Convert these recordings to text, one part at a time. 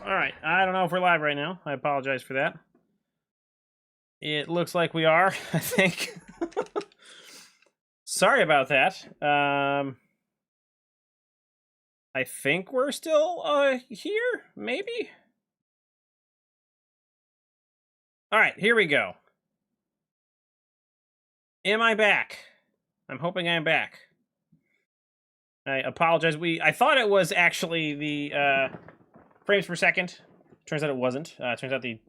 All right. I don't know if we're live right now. I apologize for that. It looks like we are, I think. Sorry about that. I think we're still here, maybe? All right, here we go. Am I back? I'm hoping I'm back. I apologize. I thought it was actually the frames per second. Turns out it wasn't. Turns out the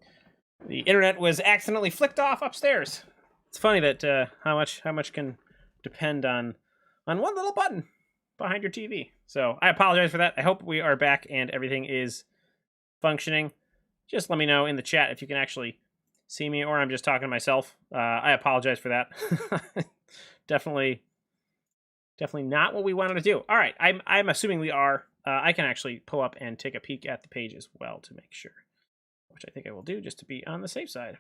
internet was accidentally flicked off upstairs. It's funny that how much can depend on one little button behind your TV. So I apologize for that. I hope we are back and everything is functioning. Just let me know in the chat if you can actually see me or I'm just talking to myself. I apologize for that. Definitely not what we wanted to do. All right, I'm assuming we are. I can actually pull up and take a peek at the page as well to make sure, which I think I will do just to be on the safe side.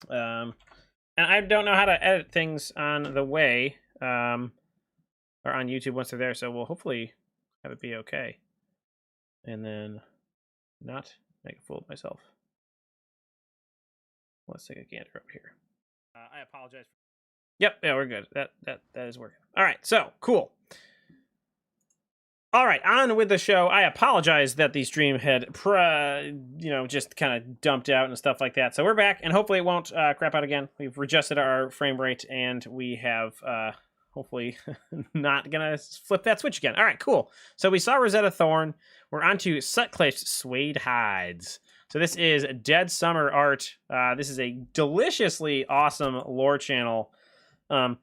And I don't know how to edit things on the way, or on YouTube once they're there, so we'll hopefully have it be okay. And then not make a fool of myself. Let's take a gander over here. I apologize. Yep, yeah, we're good. That is working. All right, so cool. All right, on with the show. I apologize that the stream had, just kind of dumped out and stuff like that. So we're back, and hopefully it won't crap out again. We've adjusted our frame rate, and we have hopefully not gonna flip that switch again. All right, cool. So we saw Rosetta Thorn. We're on to Sutcliffe's Suede Hides. So this is Dead Summer art. This is a deliciously awesome lore channel. I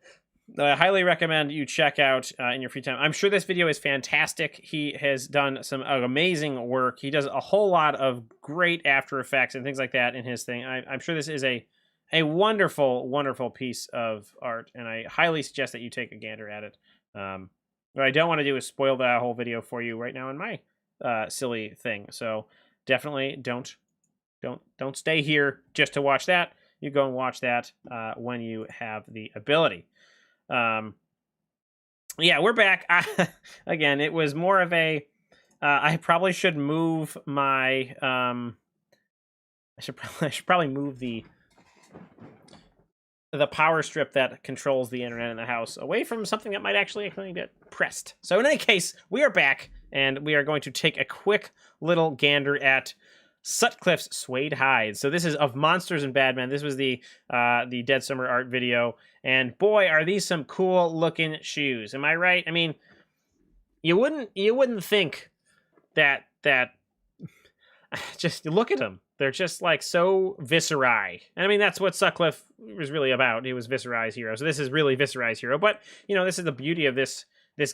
highly recommend you check out in your free time. I'm sure this video is fantastic. He has done some amazing work. He does a whole lot of great After Effects and things like that in his thing. I'm sure this is a wonderful, wonderful piece of art, and I highly suggest that you take a gander at it. What I don't want to do is spoil that whole video for you right now in my silly thing. So definitely don't stay here just to watch that. You go and watch that when you have the ability. Yeah, we're back. Again, it was more of I probably should move my I should probably move the power strip that controls the internet in the house away from something that might actually get pressed. So in any case, we are back, and we are going to take a quick little gander at Sutcliffe's Suede Hides. So this is of Monsters and Badmen. This was the Dead Summer art video, and boy, are these some cool looking shoes. Am I right? I mean, you wouldn't think that just look at them. They're just like so viscerai. And I mean, that's what Sutcliffe was really about. He was Viscerai's hero. So this is really Viscerai's hero. But this is the beauty of this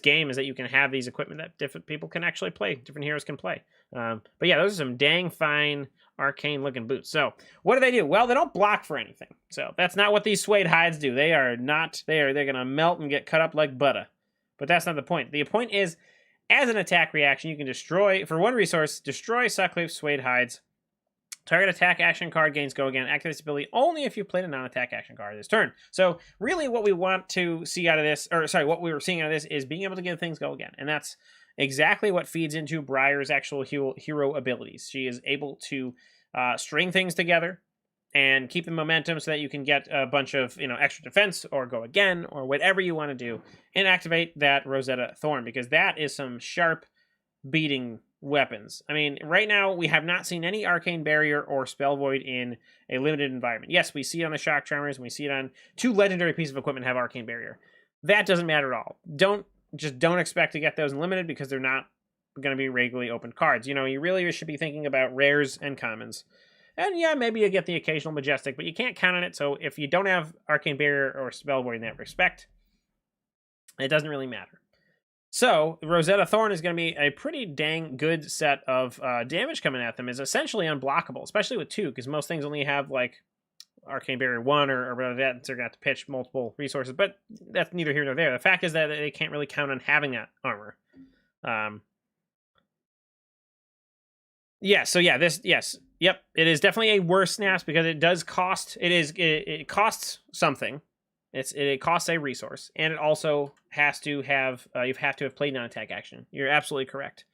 game, is that you can have these equipment that different people can actually play. Different heroes can play. But yeah, those are some dang fine arcane looking boots. So what do? Well, they don't block for anything. So that's not what these Suede Hides do. They are not. They're going to melt and get cut up like butter. But that's not the point. The point is, as an attack reaction, you can destroy, for one resource, destroy Sutcliffe's Suede Hides. Target attack action card gains go again. Activate this ability only if you played a non-attack action card this turn. So really what we want to see out of this, what we were seeing out of this, is being able to give things go again. And that's exactly what feeds into Briar's actual hero abilities. She is able to string things together and keep the momentum so that you can get a bunch of extra defense or go again or whatever you want to do, and activate that Rosetta Thorn, because that is some sharp beating weapons. I mean, right now we have not seen any Arcane Barrier or Spell Void in a limited environment. Yes, we see it on the Shock Tremors, and we see it on 2 legendary pieces of equipment have Arcane Barrier. That doesn't matter at all. Don't expect to get those in limited, because they're not going to be regularly opened cards. You really should be thinking about rares and commons. And yeah, maybe you get the occasional Majestic, but you can't count on it. So if you don't have Arcane Barrier or Spell Void in that respect, it doesn't really matter. So Rosetta Thorn is going to be a pretty dang good set of damage coming at them. Is essentially unblockable, especially with 2, because most things only have like Arcane Barrier 1 or whatever that, so they're going to have to pitch multiple resources. But that's neither here nor there. The fact is that they can't really count on having that armor. Yeah, so yeah, yep, it is definitely a worse snaps, because it does cost, it costs something. It costs a resource, and it also has to have, you have to have played non-attack action. You're absolutely correct.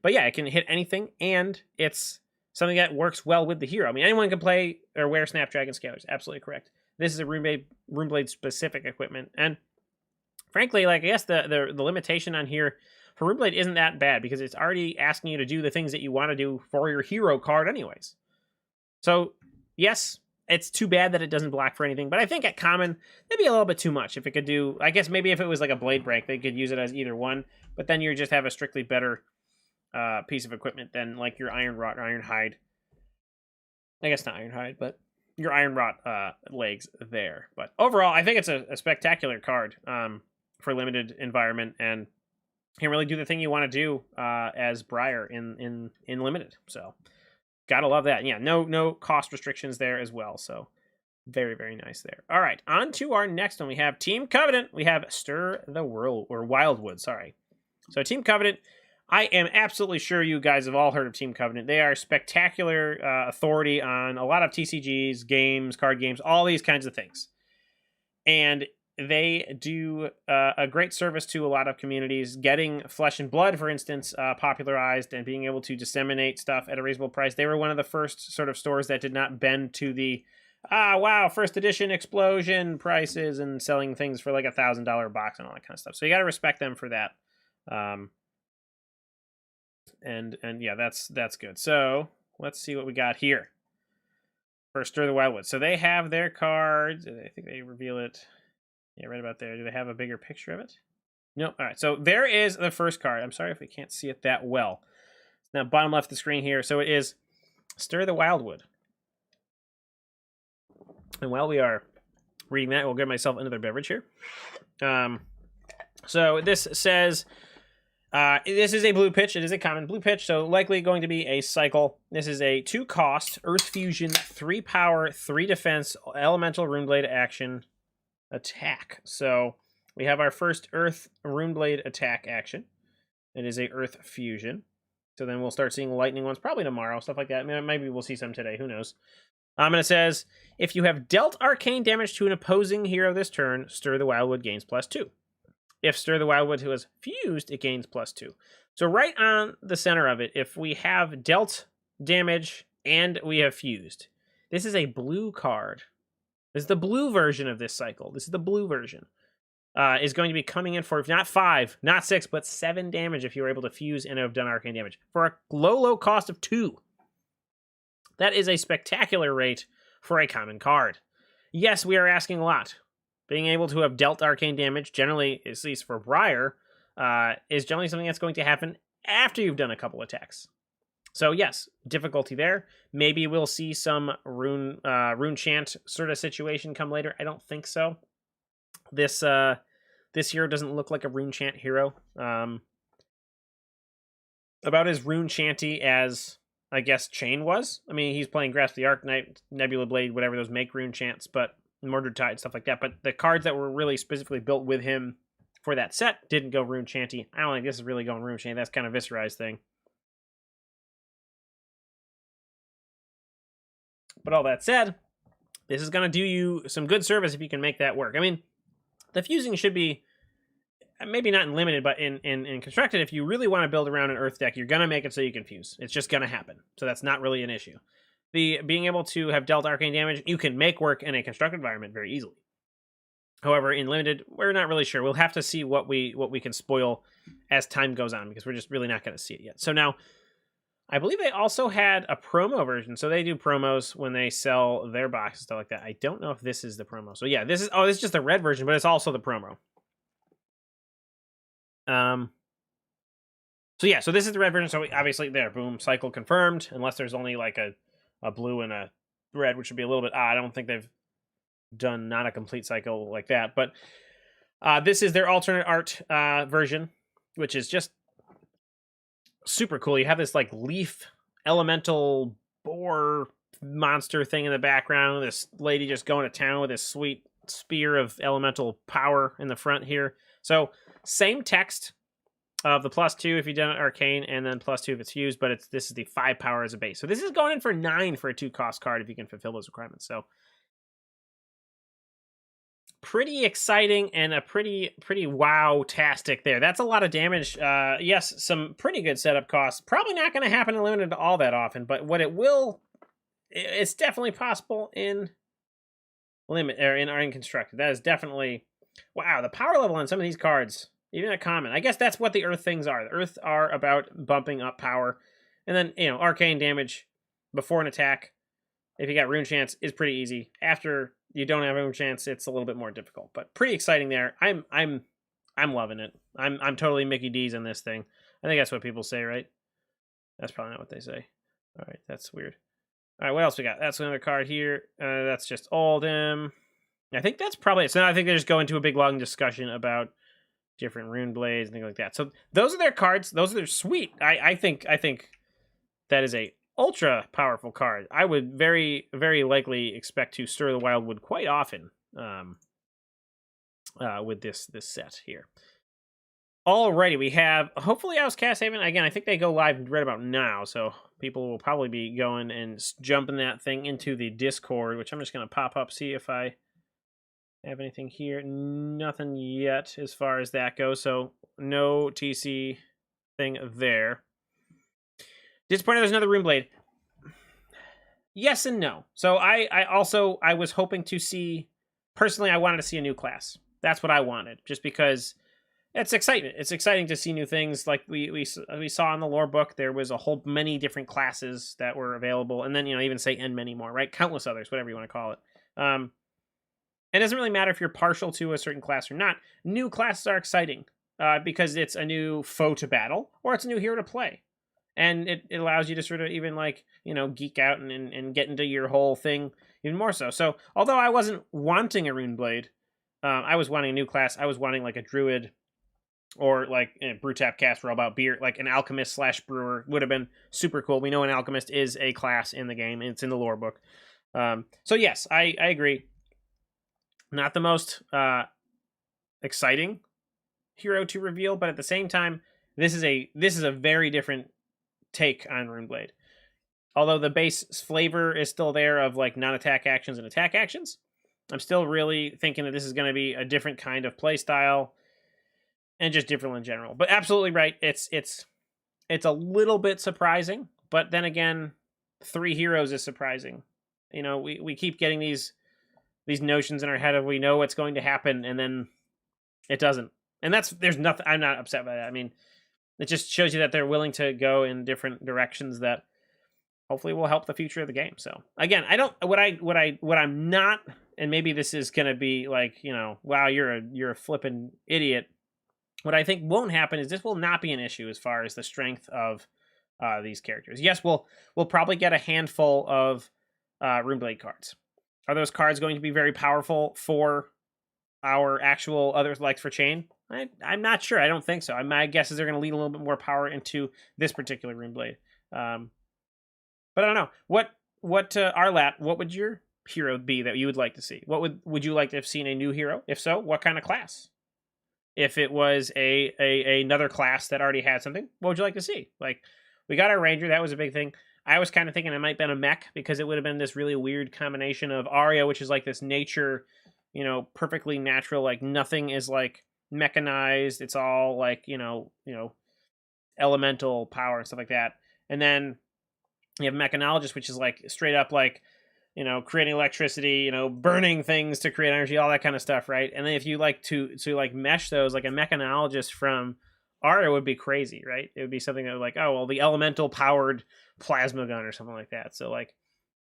But yeah, it can hit anything, and it's something that works well with the hero. I mean, anyone can play or wear Snapdragon Scalers. Absolutely correct. This is a Runeblade specific equipment, and frankly, like I guess the limitation on here for Runeblade isn't that bad because it's already asking you to do the things that you want to do for your hero card anyways. So yes, it's too bad that it doesn't block for anything, but I think at common, that'd be a little bit too much. If it could do, I guess maybe if it was like a Blade Break, they could use it as either one, but then you just have a strictly better piece of equipment than like your Iron Rot or Iron Hide. I guess not Iron Hide, but your Iron Rot legs there. But overall, I think it's a spectacular card for limited environment, and can really do the thing you want to do as Briar in limited. So gotta love that. And yeah, no cost restrictions there as well. So very, very nice there. All right, on to our next one. We have Team Covenant. We have Stir the World, or Wildwood, sorry. So Team Covenant, I am absolutely sure you guys have all heard of Team Covenant. They are spectacular authority on a lot of TCGs, games, card games, all these kinds of things. And they do a great service to a lot of communities, getting Flesh and Blood, for instance, popularized and being able to disseminate stuff at a reasonable price. They were one of the first sort of stores that did not bend to the, wow, first edition explosion prices and selling things for like $1,000 box and all that kind of stuff. So you got to respect them for that. And yeah, that's good. So let's see what we got here for Stir the Wildwood. So they have their cards. I think they reveal it. Yeah, right about there. Do they have a bigger picture of it? Nope. All right, so there is the first card. I'm sorry if we can't see it that well. It's now bottom left of the screen here. So it is Stir the Wildwood. And while we are reading that, we'll get myself another beverage here. So this says, this is a blue pitch. It is a common blue pitch, so likely going to be a cycle. This is a 2-cost, Earth Fusion, 3 power, 3 defense, elemental Runeblade action, attack. So we have our first Earth Runeblade attack action. It is a Earth Fusion. So then we'll start seeing lightning ones probably tomorrow, stuff like that. Maybe we'll see some today, who knows. And it says, if you have dealt arcane damage to an opposing hero this turn, Stir the Wildwood gains +2. If Stir the Wildwood who has fused, it gains +2. So right on the center of it, if we have dealt damage and we have fused, this is a blue card. This is the blue version of this cycle. This is the blue version. Is going to be coming in for not 5, not 6, but 7 damage if you were able to fuse and have done arcane damage for a low cost of 2. That is a spectacular rate for a common card. Yes, we are asking a lot. Being able to have dealt arcane damage, generally, at least for Briar, is generally something that's going to happen after you've done a couple attacks. So yes, difficulty there. Maybe we'll see some rune chant sort of situation come later. I don't think so. This hero doesn't look like a rune chant hero. About as rune chanty as I guess Chain was. I mean, he's playing Grasp the Arcanite, Nebula Blade, whatever those make rune chants, but Murdered Tide, stuff like that. But the cards that were really specifically built with him for that set didn't go rune chanty. I don't think this is really going rune chanty. That's kind of Viscerai's thing. But all that said, this is going to do you some good service if you can make that work. I mean, the fusing should be, maybe not in limited, but in constructed, if you really want to build around an Earth deck, you're going to make it so you can fuse. It's just going to happen. So that's not really an issue. The being able to have dealt arcane damage, you can make work in a constructed environment very easily. However, in limited, we're not really sure. We'll have to see what we can spoil as time goes on, because we're just really not going to see it yet. So now, I believe they also had a promo version. So they do promos when they sell their boxes, stuff like that. I don't know if this is the promo. So yeah, this is just the red version, but it's also the promo. So yeah, so this is the red version. So obviously there, boom, cycle confirmed. Unless there's only like a blue and a red, which would be a little bit odd. I don't think they've done not a complete cycle like that. But this is their alternate art version, which is just super cool. You have this like leaf elemental boar monster thing in the background. This lady just going to town with this sweet spear of elemental power in the front here. So same text of the +2 if you've done arcane, and then +2 if it's fused, but this is the 5 power as a base. So this is going in for 9 for a 2-cost card if you can fulfill those requirements. So pretty exciting and a pretty wow-tastic there. That's a lot of damage. Yes, some pretty good setup costs. Probably not going to happen in Limited all that often, but what it will, it's definitely possible in Limit or in Constructed. That is definitely, wow, the power level on some of these cards, even a common. I guess that's what the Earth things are. The Earth are about bumping up power, and then arcane damage before an attack. If you got Rune Chance, is pretty easy. After you don't have Rune Chance, it's a little bit more difficult, but pretty exciting there. I'm loving it. I'm totally Mickey D's on this thing. I think that's what people say, right? That's probably not what they say. All right, that's weird. All right, what else we got? That's another card here. That's just Oldhim. I think that's probably it. So now I think they just go into a big long discussion about different rune blades and things like that. So those are their cards. Those are their sweet. I think that is a ultra powerful card. I would very likely expect to stir the Wildwood quite often with this set here. Alrighty, we have hopefully Outcast Haven. Again, I think they go live right about now, so people will probably be going and jumping that thing into the Discord, which I'm just going to pop up, see if I have anything here. Nothing yet as far as that goes, so no TC thing there. Disappointed there's another Rune Blade. Yes and no. So I was hoping to see, personally, I wanted to see a new class. That's what I wanted, just because it's excitement. It's exciting to see new things. Like we saw in the lore book, there was a whole many different classes that were available, and then even say and many more, right? Countless others, whatever you want to call it. It doesn't really matter if you're partial to a certain class or not. New classes are exciting because it's a new foe to battle, or it's a new hero to play. And it allows you to sort of even geek out and get into your whole thing even more so. So although I wasn't wanting a Rune Blade, I was wanting a new class. I was wanting like a Druid or like a Brew Tap Caster all about beer, like an Alchemist / Brewer would have been super cool. We know an Alchemist is a class in the game. And it's in the lore book. So yes, I agree. Not the most exciting hero to reveal, but at the same time, this is a very different take on Rune Blade. Although the base flavor is still there of like non-attack actions and attack actions, I'm still really thinking that this is going to be a different kind of play style and just different in general. But absolutely right, it's a little bit surprising, but then again, 3 heroes is surprising. We keep getting these notions in our head of we know what's going to happen, and then it doesn't. And there's nothing. I'm not upset by that. I mean, it just shows you that they're willing to go in different directions that hopefully will help the future of the game. So again, what I'm not, and maybe this is gonna be like, wow, you're a flippin' idiot. What I think won't happen is this will not be an issue as far as the strength of these characters. Yes, we'll probably get a handful of Rune Blade cards. Are those cards going to be very powerful for our actual others like for Chain? I'm not sure. I don't think so. My guess is they're going to lead a little bit more power into this particular Rune Blade. But I don't know. What Arlat, what would your hero be that you would like to see? What would you like to have seen a new hero? If so, what kind of class? If it was another class that already had something, what would you like to see? Like, we got our Ranger. That was a big thing. I was kind of thinking it might have been a mech because it would have been this really weird combination of Aria, which is like this nature, perfectly natural, like nothing is like mechanized. It's all like, elemental power and stuff like that. And then you have Mechanologist, which is like straight up like, creating electricity, burning things to create energy, all that kind of stuff, right? And then if you like to like mesh those, like a Mechanologist from Aria would be crazy, right? It would be something that would like, oh, well, the elemental powered plasma gun or something like that. So like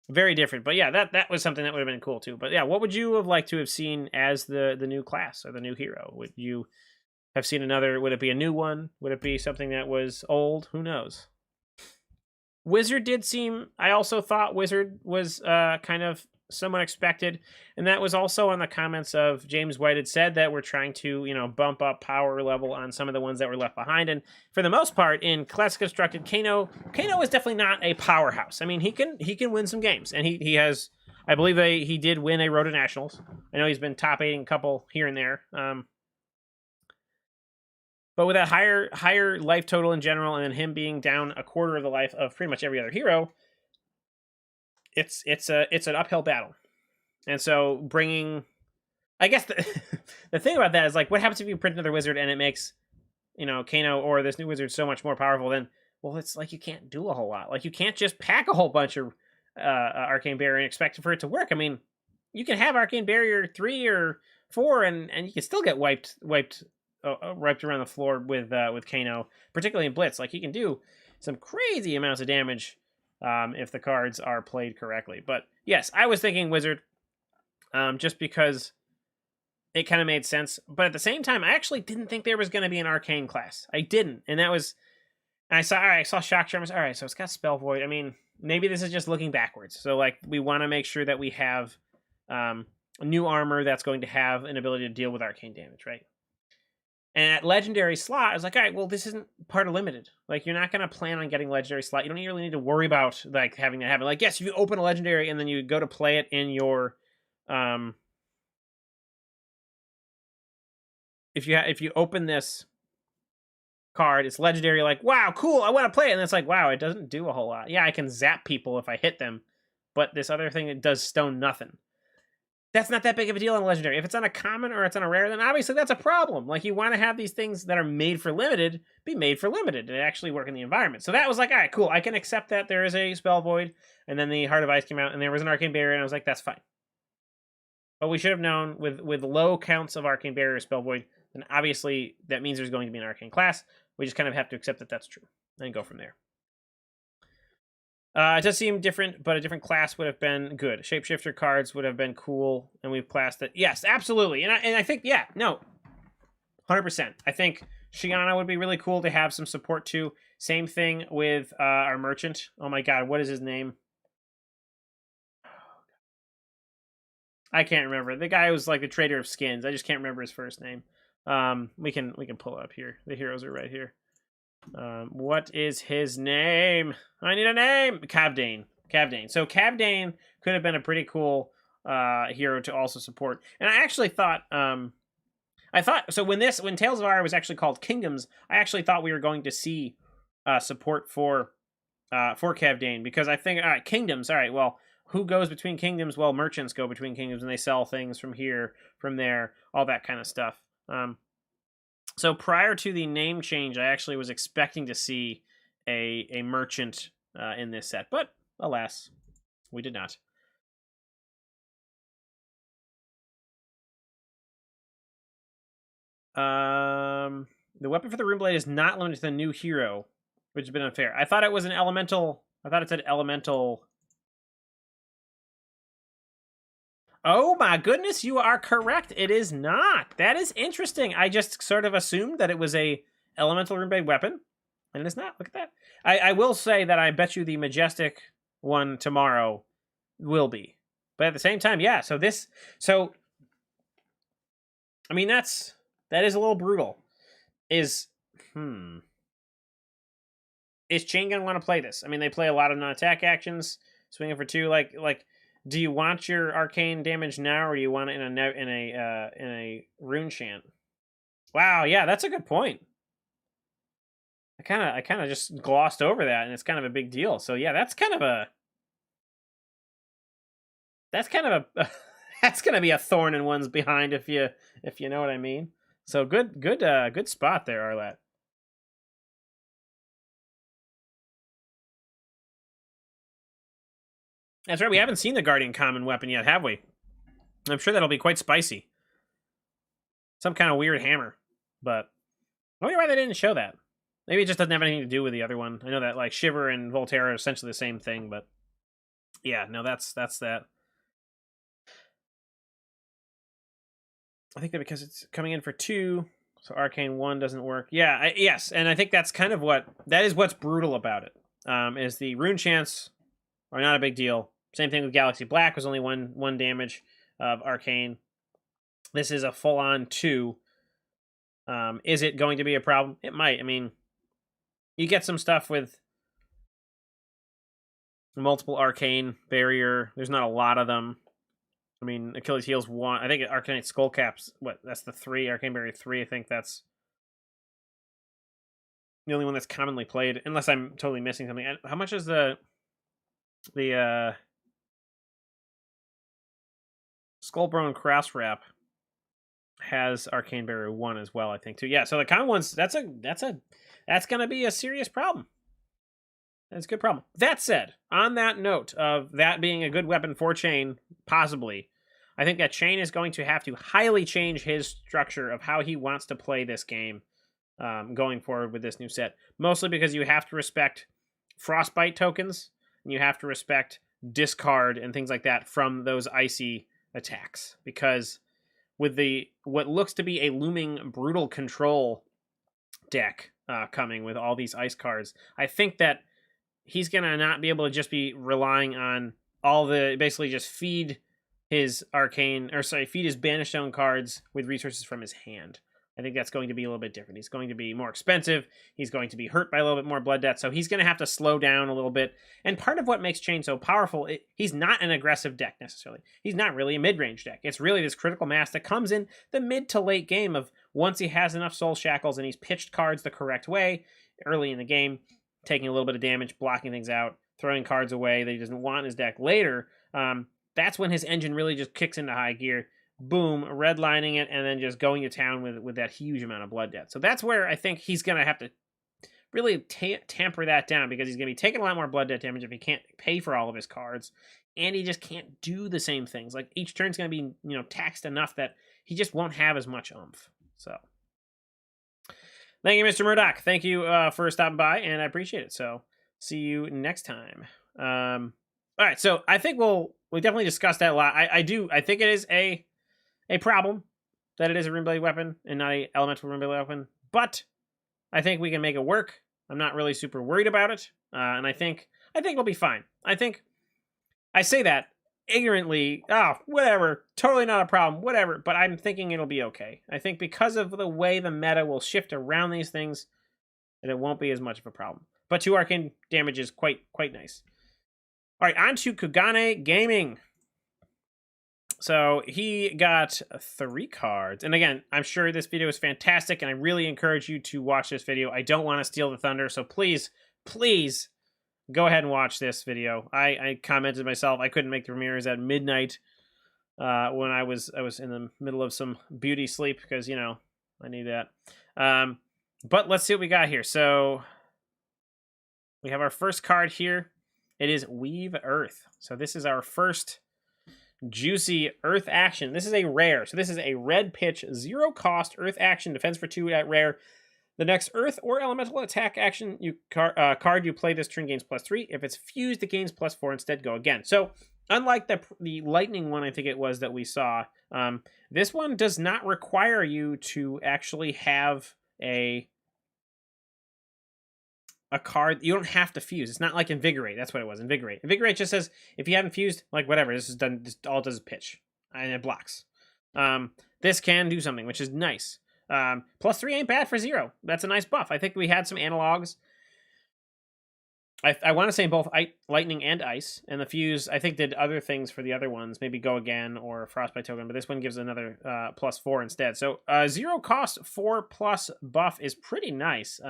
very different. But yeah, that was something that would have been cool too. But yeah, what would you have liked to have seen as the new class or the new hero? Would you have seen another? Would it be a new one? Would it be something that was old? Who knows? Wizard did seem, I also thought Wizard was kind of somewhat expected, and that was also on the comments of James White had said that we're trying to bump up power level on some of the ones that were left behind. And for the most part in Classic Constructed, Kano is definitely not a powerhouse. I mean, he can win some games, and he has, I believe he did win a Road to Nationals. I know he's been top 8ing a couple here and there, but with a higher life total in general, and then him being down a quarter of the life of pretty much every other hero, it's an uphill battle. And so bringing I guess the thing about that is, like, what happens if you print another wizard and it makes, Kano or this new wizard so much more powerful? Then, well, it's like you can't do a whole lot. Like, you can't just pack a whole bunch of Arcane Barrier and expect for it to work. I mean, you can have Arcane Barrier 3 or 4, and you can still get wiped around the floor with Kano, particularly in Blitz. Like, he can do some crazy amounts of damage if the cards are played correctly. But yes, I was thinking Wizard, just because it kind of made sense. But at the same time, I actually didn't think there was going to be an Arcane class. I didn't, and that was. And I saw Shock Charms. All right, so it's got Spell Void. I mean, maybe this is just looking backwards. So, like, we want to make sure that we have new armor that's going to have an ability to deal with arcane damage, right? And at Legendary slot, I was like, all right, well, this isn't part of Limited. Like, you're not going to plan on getting Legendary slot. You don't really need to worry about, like, having that happen. Like, yes, if you open a Legendary and then you go to play it in your... if you open this card, it's Legendary, like, wow, cool, I want to play it. And it's like, wow, it doesn't do a whole lot. Yeah, I can zap people if I hit them. But this other thing, it does stone nothing. That's not that big of a deal on Legendary. If it's on a common or it's on a rare, then obviously that's a problem. Like, you want to have these things that are made for Limited be made for Limited and actually work in the environment. So that was like, all right, cool. I can accept that there is a Spell Void, and then the Heart of Ice came out, and there was an Arcane Barrier, and I was like, that's fine. But we should have known with low counts of Arcane Barrier or Spell Void, then obviously that means there's going to be an Arcane class. We just kind of have to accept that that's true and go from there. It does seem different, but a different class would have been good. Shapeshifter cards would have been cool, and we've classed it. Yes, absolutely. And I think, yeah, no, 100%. I think Shiana would be really cool to have some support too. Same thing with our merchant. Oh my god, what is his name? I can't remember. The guy was like the trader of skins. I just can't remember his first name. We can pull it up here. The heroes are right here. What is his name? I need a name. Cavdane. So Cavdane could have been a pretty cool hero to also support. And I actually thought, so when Tales of Aria was actually called Kingdoms, I actually thought we were going to see support for Cavdane, because I think, all right, Kingdoms. All right, well, who goes between kingdoms? Well, merchants go between kingdoms, and they sell things from here, from there, all that kind of stuff. So prior to the name change, I actually was expecting to see a merchant in this set, but alas, we did not. The weapon for the Runeblade is not limited to the new hero, which has been unfair. I thought it was an elemental. I thought it said elemental. Oh my goodness, you are correct. It is not. That is interesting. I just sort of assumed that it was a elemental Runeblade weapon, and it's not. Look at that. I will say that I bet you the Majestic one tomorrow will be. But at the same time, yeah, so I mean, that is a little brutal. Is Chain gonna want to play this? I mean, they play a lot of non-attack actions, swinging for 2, like do you want your arcane damage now, or do you want it in a rune chant? Wow, yeah, that's a good point. I kind of just glossed over that, and it's kind of a big deal. So yeah, that's kind of a that's gonna be a thorn in one's behind, if you know what I mean. So good spot there, Arlat. That's right. We haven't seen the Guardian common weapon yet, have we? I'm sure that'll be quite spicy. Some kind of weird hammer, but I wonder why they didn't show that. Maybe it just doesn't have anything to do with the other one. I know that like Shiver and Volterra are essentially the same thing, but yeah, no, that's that. I think that because it's coming in for 2, so Arcane 1 doesn't work. Yeah, yes, and I think that's kind of what's brutal about it. Is the rune chants are not a big deal. Same thing with Galaxy Black, was only one damage of Arcane. This is a full-on 2. Is it going to be a problem? It might. I mean, you get some stuff with multiple Arcane Barrier. There's not a lot of them. I mean, Achilles Heel's 1. I think Arcanite Skullcap's, that's the 3. Arcane Barrier 3, I think that's the only one that's commonly played, unless I'm totally missing something. How much is the Skullbone Cross Wrap? has Arcane Barrier 1 as well, I think, too. Yeah, so the common ones, that's going to be a serious problem. That's a good problem. That said, on that note of that being a good weapon for Chain, possibly, I think that Chain is going to have to highly change his structure of how he wants to play this game going forward with this new set. Mostly because you have to respect Frostbite tokens, and you have to respect discard and things like that from those icy attacks. Because with what looks to be a looming Brutal Control deck coming with all these ice cards, I think that he's going to not be able to just be relying on basically just feed his feed his Banish Zone cards with resources from his hand. I think that's going to be a little bit different. He's going to be more expensive. He's going to be hurt by a little bit more blood debt. So he's going to have to slow down a little bit. And part of what makes Chain so powerful, he's not an aggressive deck necessarily. He's not really a mid-range deck. It's really this critical mass that comes in the mid to late game of once he has enough Soul Shackles and he's pitched cards the correct way early in the game, taking a little bit of damage, blocking things out, throwing cards away that he doesn't want in his deck later. That's when his engine really just kicks into high gear. Boom, redlining it, and then just going to town with that huge amount of blood debt. So that's where I think he's going to have to really tamper that down, because he's going to be taking a lot more blood debt damage if he can't pay for all of his cards, and he just can't do the same things. Like, each turn's going to be, taxed enough that he just won't have as much oomph. So, thank you, Mr. Murdoch. Thank you for stopping by, and I appreciate it. So, see you next time. All right, so I think we definitely discussed that a lot. I think it is a problem that it is a Runeblade weapon and not a elemental Runeblade weapon, but I think we can make it work. I'm not really super worried about it, and I think it'll be fine. I think I say that ignorantly. Oh, whatever, totally not a problem, whatever. But I'm thinking it'll be okay. I think because of the way the meta will shift around these things, that it won't be as much of a problem. But 2 arcane damage is quite nice. All right, on to Kugane Gaming. So he got 3 cards. And again, I'm sure this video is fantastic, and I really encourage you to watch this video. I don't want to steal the thunder, so please go ahead and watch this video. I commented myself, I couldn't make the premieres at midnight when I was in the middle of some beauty sleep, because, I need that. But let's see what we got here. So we have our first card here. It is Weave Earth. So this is our first juicy Earth action. This is a rare. So this is a red pitch, 0 cost Earth action, defense for 2 at rare. The next Earth or Elemental attack action card you play this turn gains +3. If it's fused, it gains +4. Instead, go again. So unlike the lightning one, I think it was that we saw, this one does not require you to actually have a card. You don't have to fuse. It's not like Invigorate. That's what it was. Invigorate. Invigorate just says if you haven't fused, like whatever, this is done. This all it does is pitch, and it blocks. This can do something, which is nice. +3 ain't bad for 0. That's a nice buff. I think we had some analogs. I want to say both lightning and ice, and the fuse I think did other things for the other ones, maybe go again or frostbite token, but this one gives another +4 instead. So 0 cost 4+ buff is pretty nice.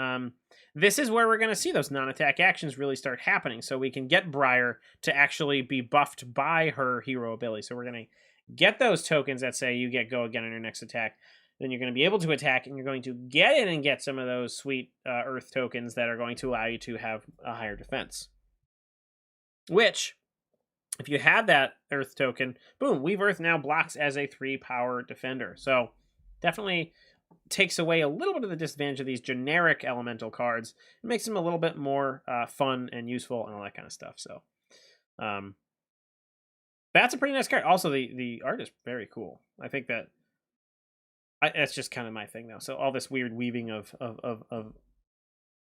This is where we're going to see those non-attack actions really start happening, so we can get Briar to actually be buffed by her hero ability. So we're going to get those tokens that say you get go again on your next attack. Then you're going to be able to attack, and you're going to get in and get some of those sweet Earth tokens that are going to allow you to have a higher defense. Which, if you have that Earth token, boom, Weave Earth now blocks as a 3-power defender. So definitely takes away a little bit of the disadvantage of these generic elemental cards. It makes them a little bit more fun and useful and all that kind of stuff. So that's a pretty nice card. Also, the art is very cool. I think that that's just kind of my thing, though. So all this weird weaving of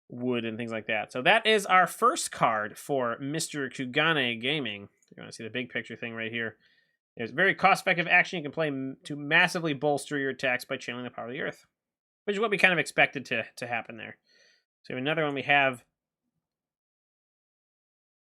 wood and things like that. So that is our first card for Mr. Kugane Gaming. You're going to see the big picture thing right here. There's very cost-effective action you can play to massively bolster your attacks by channeling the power of the earth, which is what we kind of expected to happen there. So another one we have.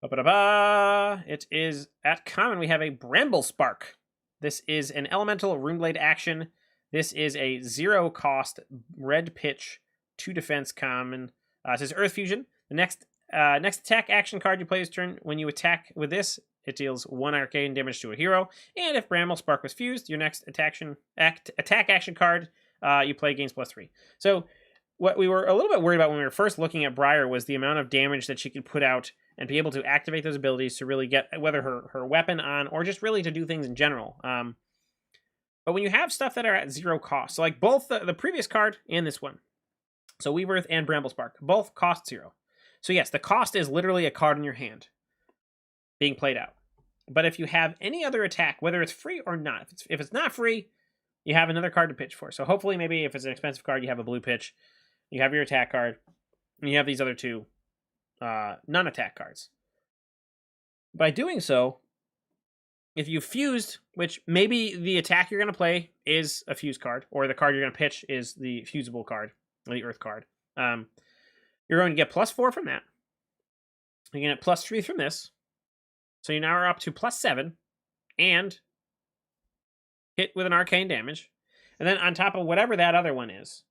It is at common. We have a Bramble Spark. This is an elemental Runeblade action. This is a 0 cost red pitch 2 defense common. It says Earth Fusion. The next attack action card you play this turn, when you attack with this, it deals 1 arcane damage to a hero. And if Bramble Spark was fused, your next attack action card you play gains +3. So what we were a little bit worried about when we were first looking at Briar was the amount of damage that she could put out and be able to activate those abilities to really get whether her weapon on or just really to do things in general. But when you have stuff that are at 0 cost, so like both the previous card and this one, so Weaverth and Bramble Spark, both cost 0. So yes, the cost is literally a card in your hand being played out. But if you have any other attack, whether it's free or not, if it's not free, you have another card to pitch for. So hopefully maybe if it's an expensive card, you have a blue pitch, you have your attack card, and you have these other 2 non-attack cards. By doing so, if you fused, which maybe the attack you're going to play is a fuse card, or the card you're going to pitch is the fusible card, or the earth card, you're going to get +4 from that. You're going to get +3 from this. So you now are up to +7, and hit with an arcane damage. And then on top of whatever that other one is,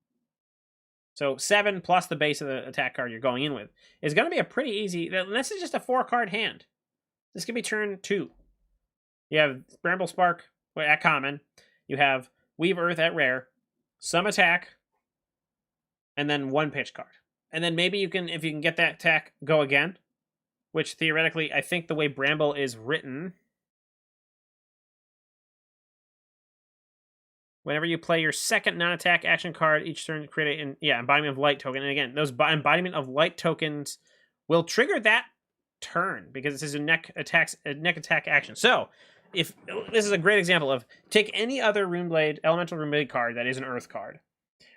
so 7 plus the base of the attack card you're going in with, is going to be a pretty easy, this is just a 4-card hand. This can be turn 2. You have Bramble Spark at common. You have Weave Earth at rare. Some attack. And then 1 pitch card. And then maybe you can, if you can get that attack, go again. Which theoretically, I think the way Bramble is written, whenever you play your second non-attack action card each turn, create an embodiment of light token. And again, those embodiment of light tokens will trigger that turn because this is a neck attack action. So if this is a great example of take any other elemental Runeblade card that is an earth card,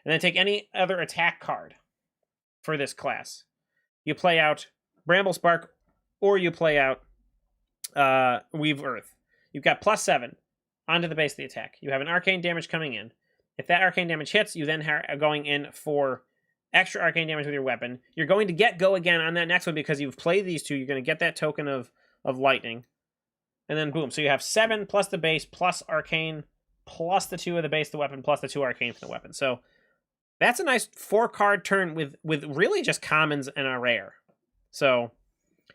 and then take any other attack card for this class. You play out Bramble Spark, or you play out Weave Earth. You've got +7 onto the base of the attack. You have an arcane damage coming in. If that arcane damage hits, you then are going in for extra arcane damage with your weapon. You're going to get go again on that next one because you've played these 2. You're going to get that token of lightning. And then boom. So you have 7 plus the base plus arcane plus the 2 of the base of the weapon plus the 2 arcane from the weapon. So that's a nice 4-card turn with really just commons and a rare. So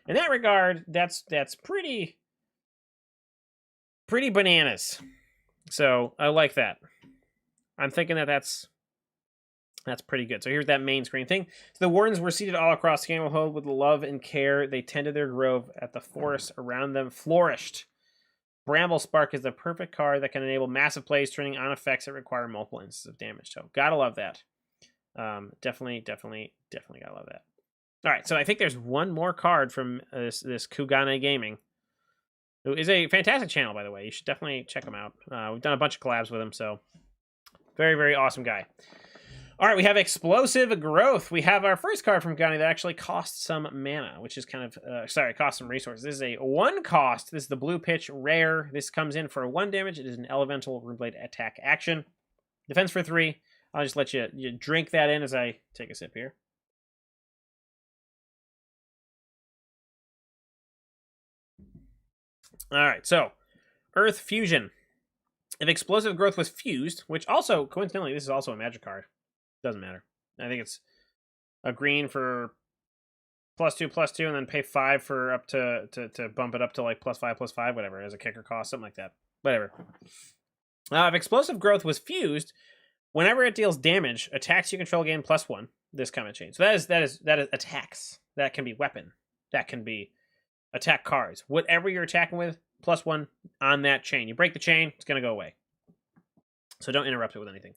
in that regard, that's pretty bananas. So I like that. I'm thinking that's pretty good. So here's that main screen thing. So the wardens were seated all across Scandalhold with love and care. They tended their grove at the forest around them flourished. Bramble Spark is the perfect card that can enable massive plays, turning on effects that require multiple instances of damage. So gotta love that. Definitely gotta love that. All right, so I think there's one more card from this Kugane Gaming, who is a fantastic channel, by the way. You should definitely check him out. We've done a bunch of collabs with him, so very, very awesome guy. All right, we have Explosive Growth. We have our first card from Kugane that actually costs some mana, which is kind of, costs some resources. This is a 1 cost. This is the blue pitch rare. This comes in for 1 damage. It is an elemental Runeblade attack action. Defense for 3. I'll just let you drink that in as I take a sip here. All right, so Earth Fusion. If Explosive Growth was fused, which also, coincidentally, this is also a magic card. Doesn't matter. I think it's a green for +2/+2, and then pay 5 for up to bump it up to like +5/+5, whatever, as a kicker cost, something like that. Whatever. If Explosive Growth was fused, whenever it deals damage, attacks you control gain +1. This kind of change. So that is attacks. That can be weapon. That can be attack cards. Whatever you're attacking with, +1 on that chain. You break the chain, it's gonna go away. So don't interrupt it with anything.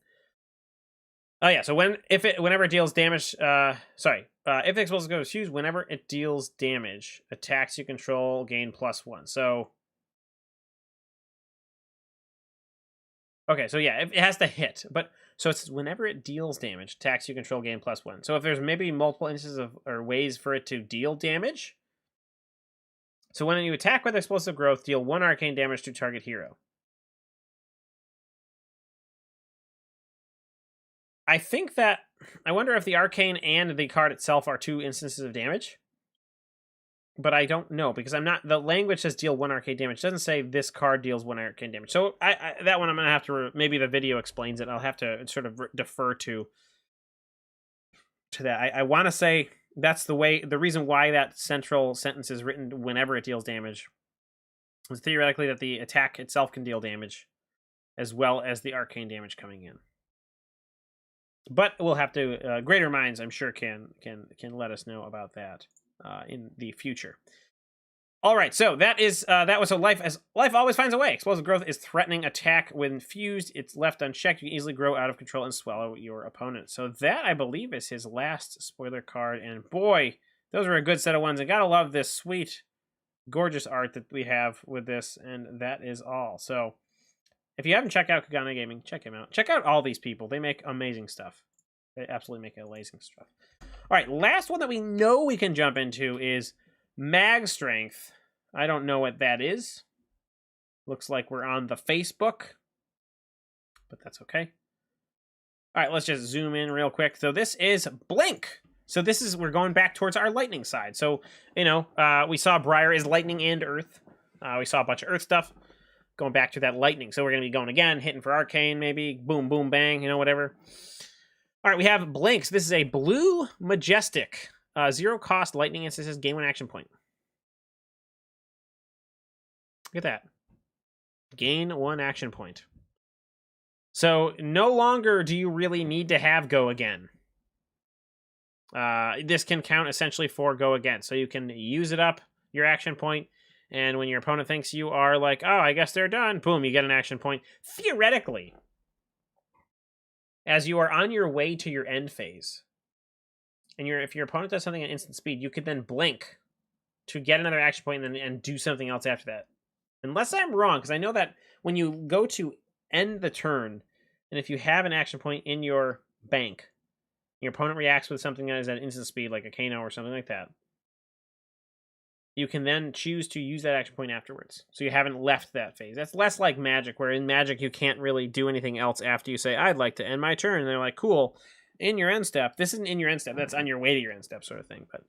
Oh yeah, so whenever it deals damage, if Explosive Growth is fused, whenever it deals damage, attacks you control gain +1. So okay, so yeah, it has to hit, but so it's whenever it deals damage, attacks you control gain +1. So if there's maybe multiple instances of or ways for it to deal damage, so when you attack with Explosive Growth, deal 1 arcane damage to target hero. I think that I wonder if the arcane and the card itself are 2 instances of damage. But I don't know because I'm not. The language says deal 1 arcane damage. It doesn't say this card deals 1 arcane damage. So that one I'm gonna have to maybe the video explains it. I'll have to sort of defer to that. I want to say that's the reason why that central sentence is written whenever it deals damage. It's theoretically that the attack itself can deal damage, as well as the arcane damage coming in. But we'll have to greater minds, I'm sure, can let us know about that in the future. All right, so that was a life always finds a way. Explosive growth is threatening attack when fused. It's left unchecked. You can easily grow out of control and swallow your opponent. So that, I believe, is his last spoiler card. And boy, those are a good set of ones. I gotta love this sweet, gorgeous art that we have with this. And that is all. So if you haven't checked out Kagane Gaming, check him out. Check out all these people. They make amazing stuff. They absolutely make amazing stuff. All right, last one that we know we can jump into is Mag Strength. I don't know what that is. Looks like we're on the Facebook, but that's okay. All right, let's just zoom in real quick. So this is Blink. So we're going back towards our lightning side. So, we saw Briar is lightning and earth. We saw a bunch of earth stuff. Going back to that lightning. So we're going to be going again, hitting for arcane maybe. Boom, boom, bang, whatever. All right, we have Blinks. This is a blue Majestic. 0 cost lightning instances, gain 1 action point. Look at that. Gain 1 action point. So no longer do you really need to have go again. This can count essentially for go again. So you can use it up, your action point, and when your opponent thinks you are like, oh, I guess they're done, boom, you get an action point. Theoretically, as you are on your way to your end phase, and if your opponent does something at instant speed, you could then blink to get another action point and do something else after that. Unless I'm wrong, because I know that when you go to end the turn, and if you have an action point in your bank, your opponent reacts with something that is at instant speed, like a Kano or something like that, you can then choose to use that action point afterwards. So you haven't left that phase. That's less like Magic, where in Magic you can't really do anything else after you say, I'd like to end my turn. And they're like, cool, in your end step. This isn't in your end step. That's on your way to your end step sort of thing. But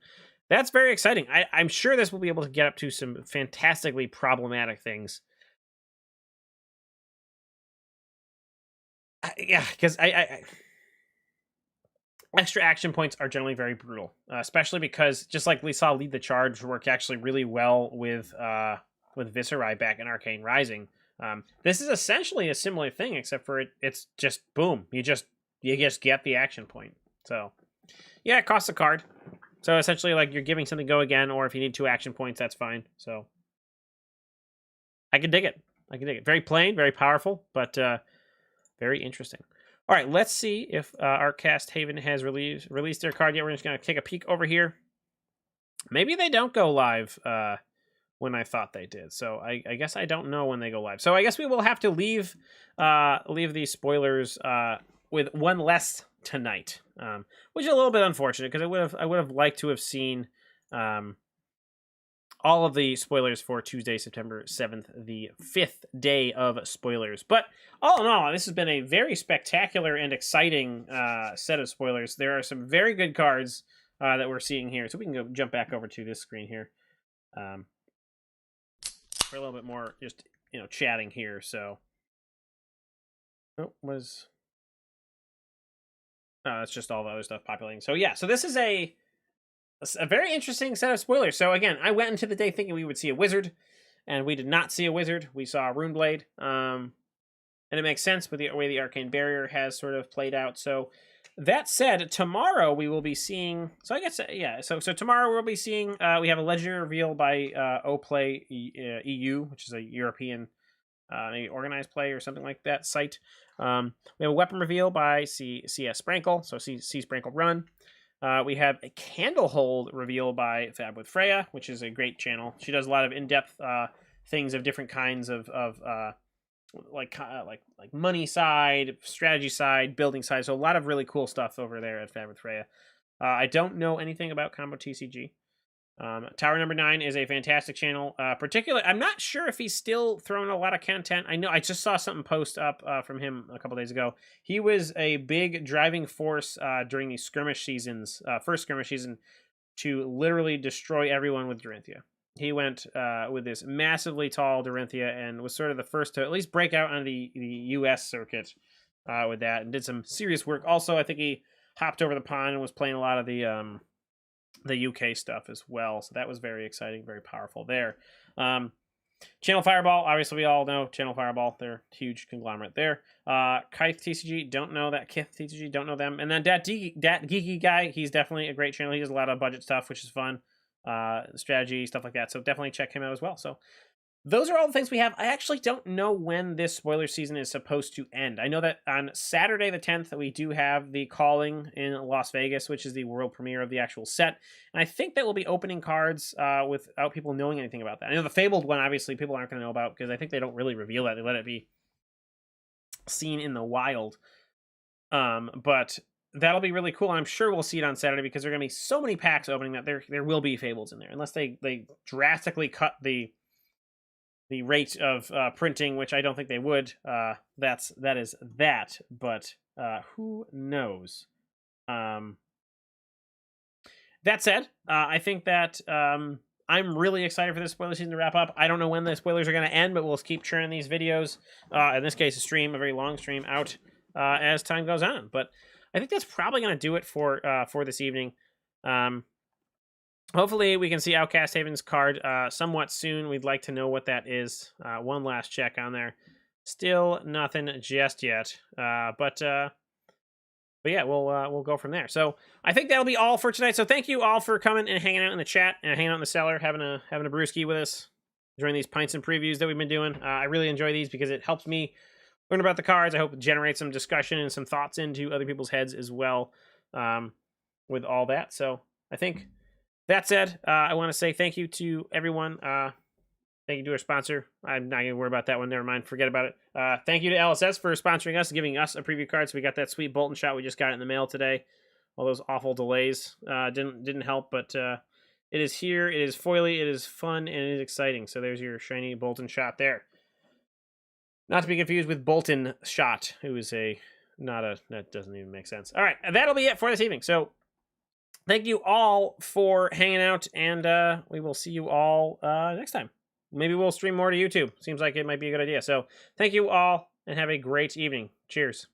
that's very exciting. I'm sure this will be able to get up to some fantastically problematic things. Yeah, because extra action points are generally very brutal, especially because, just like we saw Lead the Charge work actually really well with Viserai back in Arcane Rising. This is essentially a similar thing, except for it's just boom. You just get the action point. So yeah, it costs a card. So essentially, like, you're giving something go again, or if you need 2 action points, that's fine. So I can dig it. Very plain, very powerful, but very interesting. All right, let's see if Artcast Haven has released their card yet. We're just going to take a peek over here. Maybe they don't go live when I thought they did. So I guess I don't know when they go live. So I guess we will have to leave these spoilers with one less tonight, which is a little bit unfortunate because I would have liked to have seen all of the spoilers for Tuesday, September 7th, the 5th day of spoilers. But all in all, this has been a very spectacular and exciting set of spoilers. There are some very good cards that we're seeing here. So we can go jump back over to this screen here for a little bit more just, chatting here. So, that's just all the other stuff populating. So yeah, so this is a very interesting set of spoilers. So again, I went into the day thinking we would see a wizard, and we did not see a wizard. We saw a Runeblade, and it makes sense with the way the Arcane Barrier has sort of played out. So that said, tomorrow we will be seeing. So I guess So tomorrow we'll be seeing. We have a legendary reveal by Oplay EU, which is a European maybe organized play or something like that site. We have a weapon reveal by CS Sprankle, so C Sprankle Run. We have a Candlehold reveal by Fab with Freya, which is a great channel. She does a lot of in-depth things of different kinds of like money side, strategy side, building side. So a lot of really cool stuff over there at Fab with Freya. I don't know anything about Combo TCG. Tower Number 9 is a fantastic channel. Particularly, I'm not sure if he's still throwing a lot of content. I know I just saw something post up from him a couple days ago. He was a big driving force during the skirmish seasons, first skirmish season, to literally destroy everyone with Dorinthia. He went with this massively tall Dorinthia and was sort of the first to at least break out on the US circuit with that, and did some serious work. Also, I think he hopped over the pond and was playing a lot of the UK stuff as well. So that was very exciting, very powerful there. Channel Fireball, obviously we all know Channel Fireball. They're a huge conglomerate there. Kith TCG, don't know that. Kith TCG, don't know them. And then Dat Geeky guy, he's definitely a great channel. He does a lot of budget stuff, which is fun. Strategy, stuff like that. So definitely check him out as well. So those are all the things we have. I actually don't know when this spoiler season is supposed to end. I know that on Saturday the 10th, we do have the Calling in Las Vegas, which is the world premiere of the actual set. And I think that we'll be opening cards without people knowing anything about that. I know the Fabled one, obviously, people aren't going to know about because I think they don't really reveal that. They let it be seen in the wild. But that'll be really cool. I'm sure we'll see it on Saturday because there are going to be so many packs opening that there will be Fables in there. Unless they drastically cut the rate of printing, which I don't think they would. That is that, but who knows? That said, I think that I'm really excited for this spoiler season to wrap up. I don't know when the spoilers are going to end, but we'll keep churning these videos. In this case, a very long stream out as time goes on. But I think that's probably going to do it for this evening. Hopefully we can see Outcast Haven's card somewhat soon. We'd like to know what that is. One last check on there. Still nothing just yet. But yeah, we'll go from there. So I think that'll be all for tonight. So thank you all for coming and hanging out in the chat and hanging out in the cellar, having a brewski with us during these pints and previews that we've been doing. I really enjoy these because it helps me learn about the cards. I hope it generates some discussion and some thoughts into other people's heads as well with all that. So I think that said, I want to say thank you to everyone. Thank you to our sponsor. I'm not going to worry about that one. Never mind. Forget about it. Thank you to LSS for sponsoring us, giving us a preview card. So we got that sweet Bolton shot. We just got it in the mail today. All those awful delays didn't help, but it is here. It is foily. It is fun, and it is exciting. So there's your shiny Bolton shot there. Not to be confused with Bolton shot, who is that doesn't even make sense. All right, that'll be it for this evening. So thank you all for hanging out, and we will see you all next time. Maybe we'll stream more to YouTube. Seems like it might be a good idea. So thank you all, and have a great evening. Cheers.